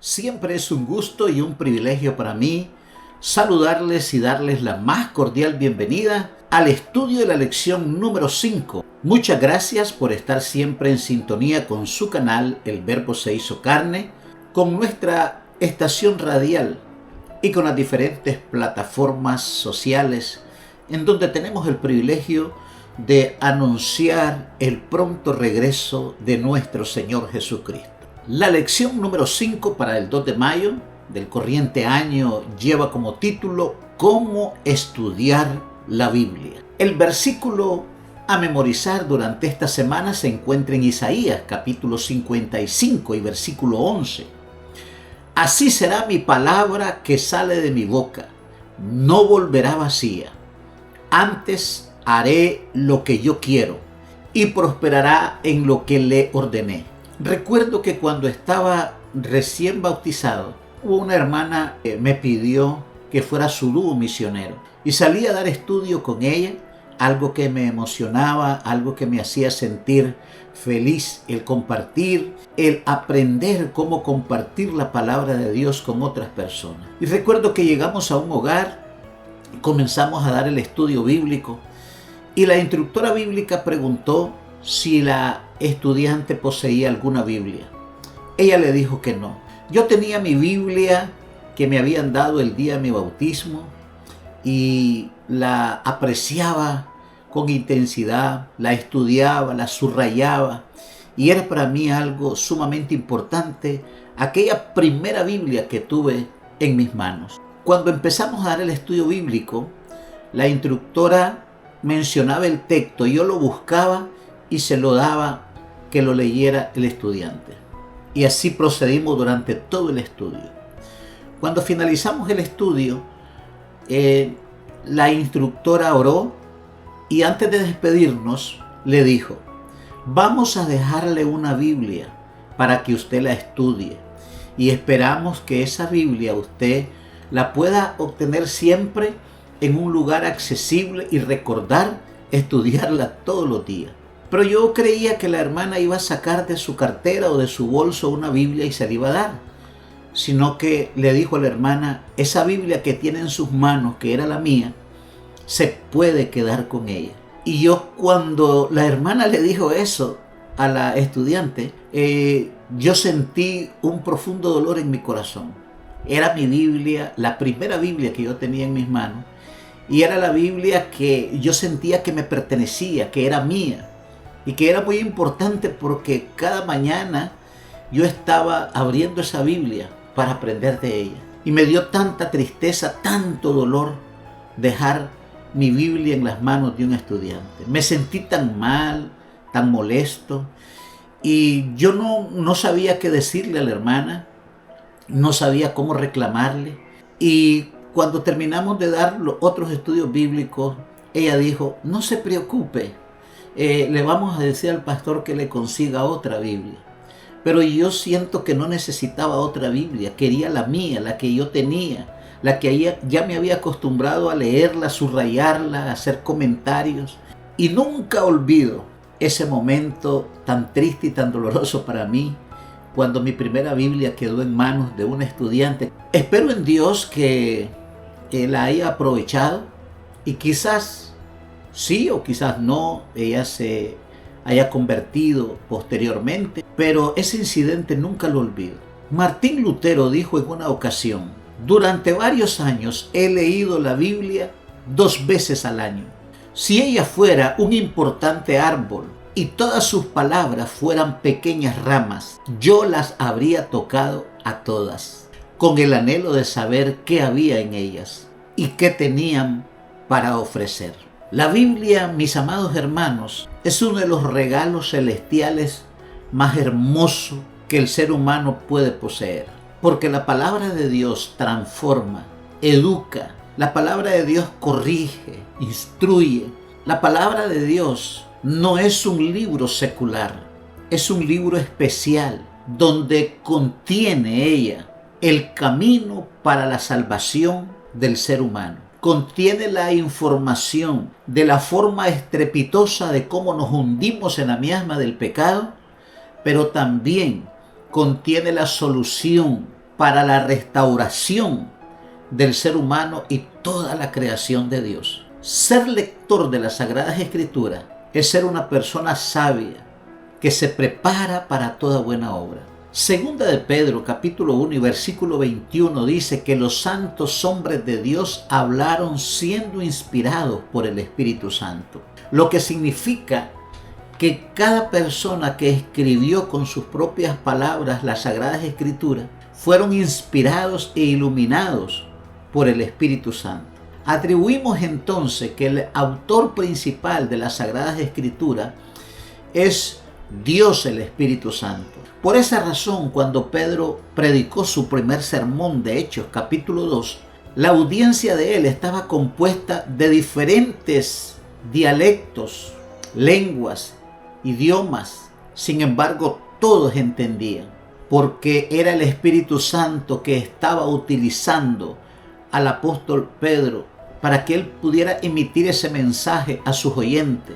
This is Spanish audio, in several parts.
Siempre es un gusto y un privilegio para mí saludarles y darles la más cordial bienvenida al estudio de la lección número 5. Muchas gracias por estar siempre en sintonía con su canal El Verbo se hizo carne, con nuestra estación radial y con las diferentes plataformas sociales en donde tenemos el privilegio de anunciar el pronto regreso de nuestro Señor Jesucristo. La lección número 5 para el 2 de mayo del corriente año lleva como título ¿Cómo estudiar la Biblia? El versículo a memorizar durante esta semana se encuentra en Isaías capítulo 55 y versículo 11. Así será mi palabra que sale de mi boca, no volverá vacía. Antes haré lo que yo quiero y prosperará en lo que le ordené. Recuerdo que cuando estaba recién bautizado, hubo una hermana que me pidió que fuera su dúo misionero y salí a dar estudio con ella, algo que me emocionaba, algo que me hacía sentir feliz, el compartir, el aprender cómo compartir la palabra de Dios con otras personas. Y recuerdo que llegamos a un hogar, comenzamos a dar el estudio bíblico y la instructora bíblica preguntó si la estudiante poseía alguna Biblia. Ella le dijo que no. Yo tenía mi Biblia que me habían dado el día de mi bautismo y la apreciaba con intensidad, la estudiaba, la subrayaba y era para mí algo sumamente importante, aquella primera Biblia que tuve en mis manos. Cuando empezamos a dar el estudio bíblico, la instructora mencionaba el texto, yo lo buscaba y se lo daba que lo leyera el estudiante. Y así procedimos durante todo el estudio. Cuando finalizamos el estudio, la instructora oró y antes de despedirnos le dijo: vamos a dejarle una Biblia para que usted la estudie y esperamos que esa Biblia usted la pueda obtener siempre en un lugar accesible y recordar estudiarla todos los días. Pero yo creía que la hermana iba a sacar de su cartera o de su bolso una Biblia y se la iba a dar, sino que le dijo a la hermana: esa Biblia que tiene en sus manos, que era la mía, se puede quedar con ella. Y yo, cuando la hermana le dijo eso a la estudiante, yo sentí un profundo dolor en mi corazón. Era mi Biblia, la primera Biblia que yo tenía en mis manos, y era la Biblia que yo sentía que me pertenecía, que era mía, y que era muy importante porque cada mañana yo estaba abriendo esa Biblia para aprender de ella. Y me dio tanta tristeza, tanto dolor dejar mi Biblia en las manos de un estudiante. Me sentí tan mal, tan molesto, y yo no sabía qué decirle a la hermana, no sabía cómo reclamarle. Y cuando terminamos de dar los otros estudios bíblicos, ella dijo: no se preocupe, le vamos a decir al pastor que le consiga otra Biblia. Pero yo siento que no necesitaba otra Biblia, quería la mía, la que yo tenía, la que ya me había acostumbrado a leerla, a subrayarla, a hacer comentarios. Y nunca olvido ese momento tan triste y tan doloroso para mí, cuando mi primera Biblia quedó en manos de un estudiante. Espero en Dios que la haya aprovechado y quizás sí o quizás no, ella se haya convertido posteriormente, pero ese incidente nunca lo olvido. Martín Lutero dijo en una ocasión: durante varios años he leído la Biblia 2 veces al año. Si ella fuera un importante árbol y todas sus palabras fueran pequeñas ramas, yo las habría tocado a todas, con el anhelo de saber qué había en ellas y qué tenían para ofrecer. La Biblia, mis amados hermanos, es uno de los regalos celestiales más hermosos que el ser humano puede poseer, porque la palabra de Dios transforma, educa, la palabra de Dios corrige, instruye. La palabra de Dios no es un libro secular, es un libro especial donde contiene ella el camino para la salvación del ser humano. Contiene la información de la forma estrepitosa de cómo nos hundimos en la miasma del pecado, pero también contiene la solución para la restauración del ser humano y toda la creación de Dios. Ser lector de las Sagradas Escrituras es ser una persona sabia que se prepara para toda buena obra. Segunda de Pedro, capítulo 1 y versículo 21 dice que los santos hombres de Dios hablaron siendo inspirados por el Espíritu Santo. Lo que significa que cada persona que escribió con sus propias palabras las Sagradas Escrituras fueron inspirados e iluminados por el Espíritu Santo. Atribuimos entonces que el autor principal de las Sagradas Escrituras es Dios, el Espíritu Santo. Por esa razón, cuando Pedro predicó su primer sermón de Hechos, capítulo 2, la audiencia de él estaba compuesta de diferentes dialectos, lenguas, idiomas. Sin embargo, todos entendían, porque era el Espíritu Santo que estaba utilizando al apóstol Pedro para que él pudiera emitir ese mensaje a sus oyentes.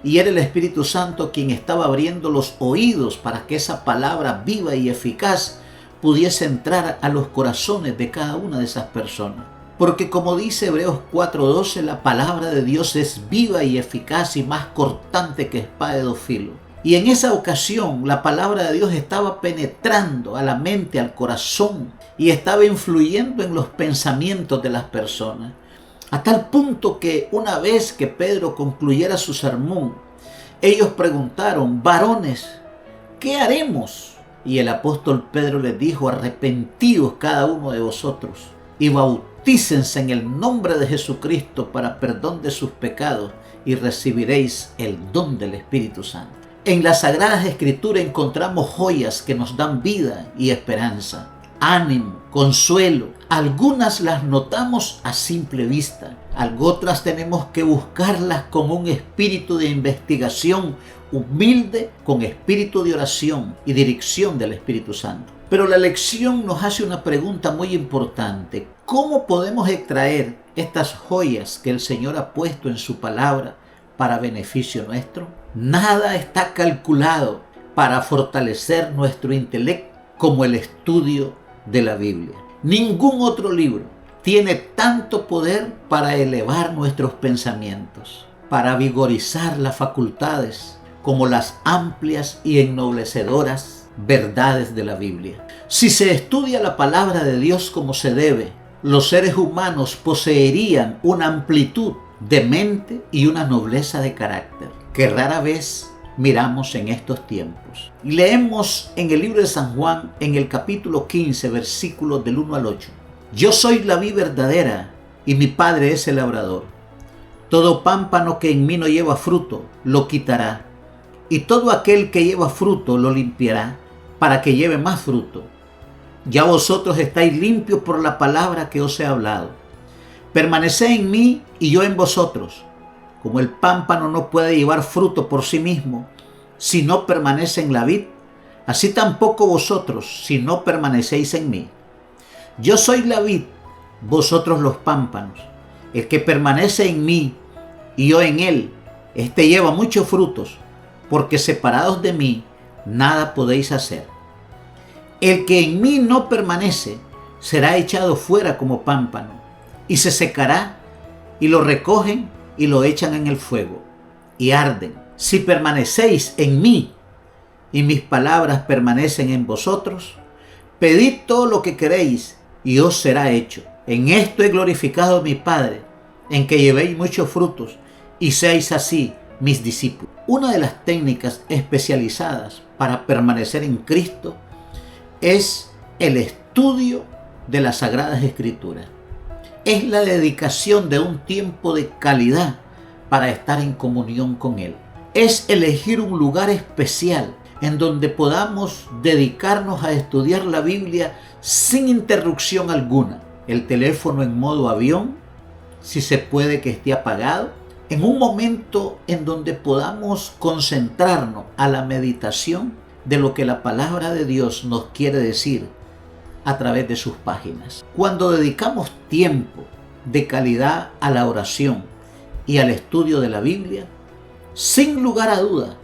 Y era el Espíritu Santo quien estaba abriendo los oídos para que esa palabra viva y eficaz pudiese entrar a los corazones de cada una de esas personas. Porque como dice Hebreos 4:12, la palabra de Dios es viva y eficaz y más cortante que espada de dos filos. Y en esa ocasión la palabra de Dios estaba penetrando a la mente, al corazón, y estaba influyendo en los pensamientos de las personas. A tal punto que una vez que Pedro concluyera su sermón, ellos preguntaron: varones, ¿qué haremos? Y el apóstol Pedro les dijo: arrepentíos cada uno de vosotros y bautícense en el nombre de Jesucristo para perdón de sus pecados y recibiréis el don del Espíritu Santo. En las Sagradas Escrituras encontramos joyas que nos dan vida y esperanza, ánimo, consuelo. Algunas las notamos a simple vista, otras tenemos que buscarlas con un espíritu de investigación humilde, con espíritu de oración y dirección del Espíritu Santo. Pero la lección nos hace una pregunta muy importante: ¿cómo podemos extraer estas joyas que el Señor ha puesto en su palabra para beneficio nuestro? Nada está calculado para fortalecer nuestro intelecto como el estudio de la Biblia. Ningún otro libro tiene tanto poder para elevar nuestros pensamientos, para vigorizar las facultades, como las amplias y ennoblecedoras verdades de la Biblia. Si se estudia la palabra de Dios como se debe, los seres humanos poseerían una amplitud de mente y una nobleza de carácter que rara vez miramos en estos tiempos. Y leemos en el libro de San Juan, en el capítulo 15, versículos del 1 al 8. Yo soy la vid verdadera y mi Padre es el labrador. Todo pámpano que en mí no lleva fruto, lo quitará. Y todo aquel que lleva fruto, lo limpiará, para que lleve más fruto. Ya vosotros estáis limpios por la palabra que os he hablado. Permaneced en mí y yo en vosotros. Como el pámpano no puede llevar fruto por sí mismo si no permanece en la vid, así tampoco vosotros si no permanecéis en mí. Yo soy la vid, vosotros los pámpanos. El que permanece en mí y yo en él, éste lleva muchos frutos, porque separados de mí nada podéis hacer. El que en mí no permanece será echado fuera como pámpano y se secará, y lo recogen y lo echan en el fuego y arden. Si permanecéis en mí y mis palabras permanecen en vosotros, pedid todo lo que queréis y os será hecho. En esto he glorificado a mi Padre, en que llevéis muchos frutos y seáis así mis discípulos. Una de las técnicas especializadas para permanecer en Cristo es el estudio de las Sagradas Escrituras. Es la dedicación de un tiempo de calidad para estar en comunión con Él. Es elegir un lugar especial en donde podamos dedicarnos a estudiar la Biblia sin interrupción alguna. El teléfono en modo avión, si se puede que esté apagado, en un momento en donde podamos concentrarnos a la meditación de lo que la palabra de Dios nos quiere decir a través de sus páginas. Cuando dedicamos tiempo de calidad a la oración y al estudio de la Biblia, sin lugar a duda,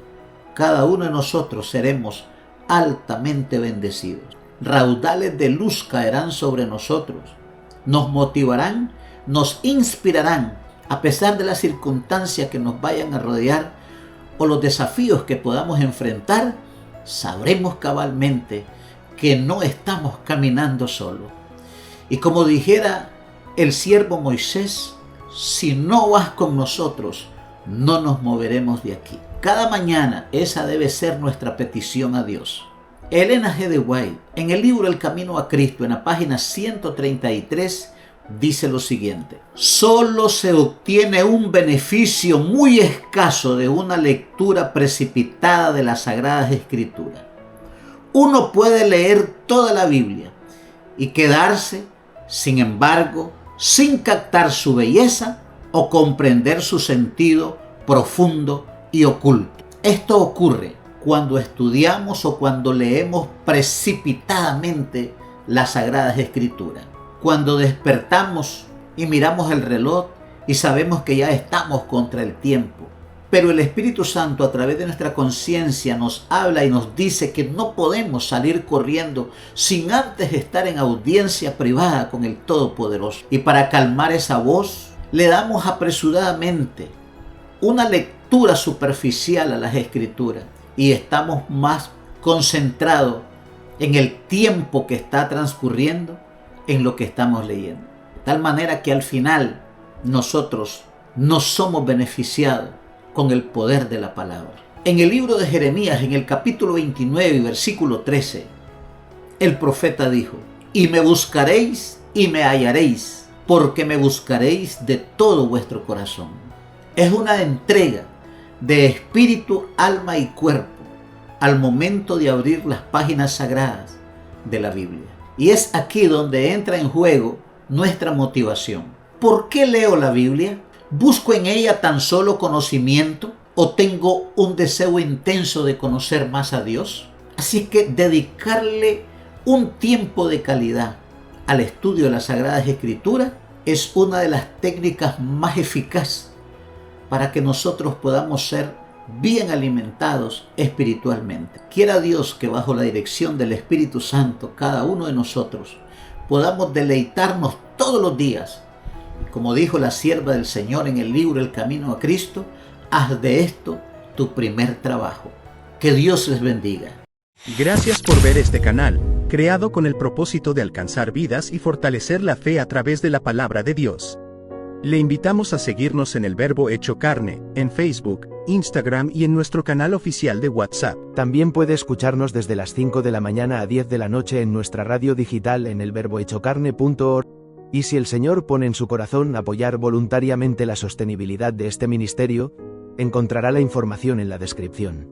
cada uno de nosotros seremos altamente bendecidos. raudales de luz caerán sobre nosotros. Nos motivarán, nos inspirarán, a pesar de las circunstancias que nos vayan a rodear o los desafíos que podamos enfrentar. Sabremos cabalmente que no estamos caminando solos. Y como dijera el siervo Moisés, si no vas con nosotros, no nos moveremos de aquí. Cada mañana esa debe ser nuestra petición a Dios. Elena G. de White, en el libro El Camino a Cristo, en la página 133, dice lo siguiente: solo se obtiene un beneficio muy escaso de una lectura precipitada de las Sagradas Escrituras. Uno puede leer toda la Biblia y quedarse, sin embargo, sin captar su belleza o comprender su sentido profundo y oculto. Esto ocurre cuando estudiamos o cuando leemos precipitadamente las Sagradas Escrituras. Cuando despertamos y miramos el reloj y sabemos que ya estamos contra el tiempo. Pero el Espíritu Santo, a través de nuestra conciencia, nos habla y nos dice que no podemos salir corriendo sin antes estar en audiencia privada con el Todopoderoso. Y para calmar esa voz, le damos apresuradamente una lectura superficial a las Escrituras y estamos más concentrados en el tiempo que está transcurriendo en lo que estamos leyendo. De tal manera que al final nosotros no somos beneficiados con el poder de la palabra. En el libro de Jeremías, en el capítulo 29, versículo 13, el profeta dijo: y me buscaréis y me hallaréis, porque me buscaréis de todo vuestro corazón. Es una entrega de espíritu, alma y cuerpo al momento de abrir las páginas sagradas de la Biblia. Y es aquí donde entra en juego nuestra motivación. ¿Por qué leo la Biblia? ¿Busco en ella tan solo conocimiento o tengo un deseo intenso de conocer más a Dios? Así que dedicarle un tiempo de calidad al estudio de las Sagradas Escrituras es una de las técnicas más eficaces para que nosotros podamos ser bien alimentados espiritualmente. Quiera Dios que bajo la dirección del Espíritu Santo, cada uno de nosotros podamos deleitarnos todos los días. Como dijo la sierva del Señor en el libro El Camino a Cristo: haz de esto tu primer trabajo. Que Dios les bendiga. Gracias por ver este canal, creado con el propósito de alcanzar vidas y fortalecer la fe a través de la palabra de Dios. Le invitamos a seguirnos en El Verbo Hecho Carne, en Facebook, Instagram y en nuestro canal oficial de WhatsApp. También puede escucharnos desde las 5 de la mañana a 10 de la noche en nuestra radio digital en elverbohechocarne.org. Y si el Señor pone en su corazón apoyar voluntariamente la sostenibilidad de este ministerio, encontrará la información en la descripción.